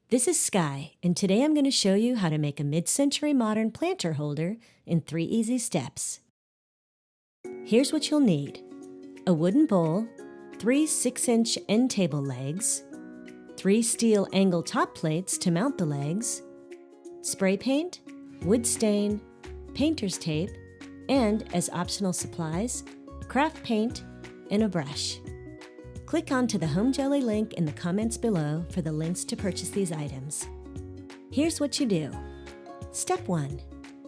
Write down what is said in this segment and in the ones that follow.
This is Sky, and today I'm going to show you how to make a mid-century modern planter holder in 3 easy steps. Here's what you'll need: a wooden bowl, 3 6-inch end table legs, 3 steel angle top plates to mount the legs, spray paint, wood stain, painter's tape, and, as optional supplies, craft paint and a brush. Click onto the HomeJelly link in the comments below for the links to purchase these items. Here's what you do. Step 1.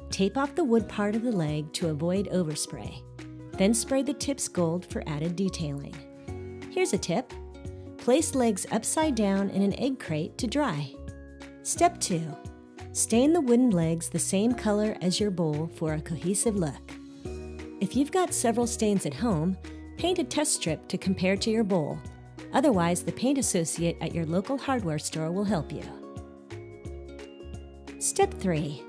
Tape off the wood part of the leg to avoid overspray. Then spray the tips gold for added detailing. Here's a tip. Place legs upside down in an egg crate to dry. Step 2. Stain the wooden legs the same color as your bowl for a cohesive look. If you've got several stains at home, paint a test strip to compare to your bowl. Otherwise, the paint associate at your local hardware store will help you. Step 3.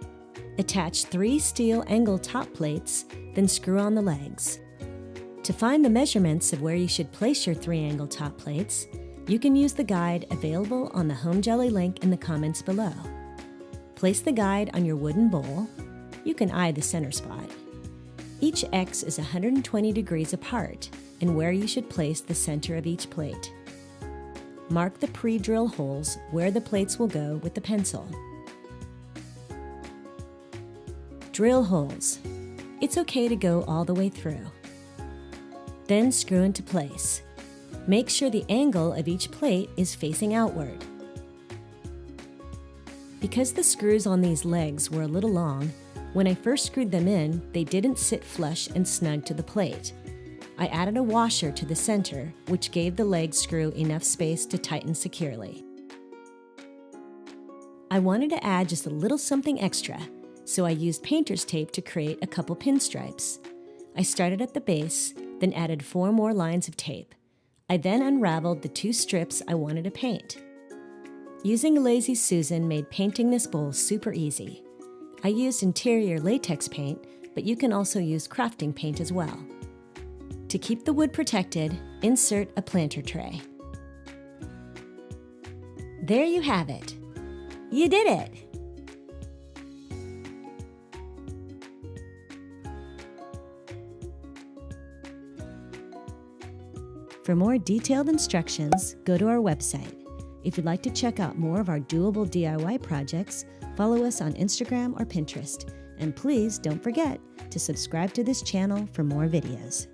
Attach 3 steel angle top plates, then screw on the legs. To find the measurements of where you should place your 3 angle top plates, you can use the guide available on the HomeJelly link in the comments below. Place the guide on your wooden bowl. You can eye the center spot. Each X is 120 degrees apart, and where you should place the center of each plate. Mark the pre-drill holes where the plates will go with the pencil. Drill holes. It's okay to go all the way through. Then screw into place. Make sure the angle of each plate is facing outward. Because the screws on these legs were a little long, when I first screwed them in, they didn't sit flush and snug to the plate. I added a washer to the center, which gave the leg screw enough space to tighten securely. I wanted to add just a little something extra, so I used painter's tape to create a couple pinstripes. I started at the base, then added 4 more lines of tape. I then unraveled the 2 strips I wanted to paint. Using Lazy Susan made painting this bowl super easy. I used interior latex paint, but you can also use crafting paint as well. To keep the wood protected, insert a planter tray. There you have it. You did it! For more detailed instructions, go to our website. If you'd like to check out more of our doable DIY projects, follow us on Instagram or Pinterest. And please don't forget to subscribe to this channel for more videos.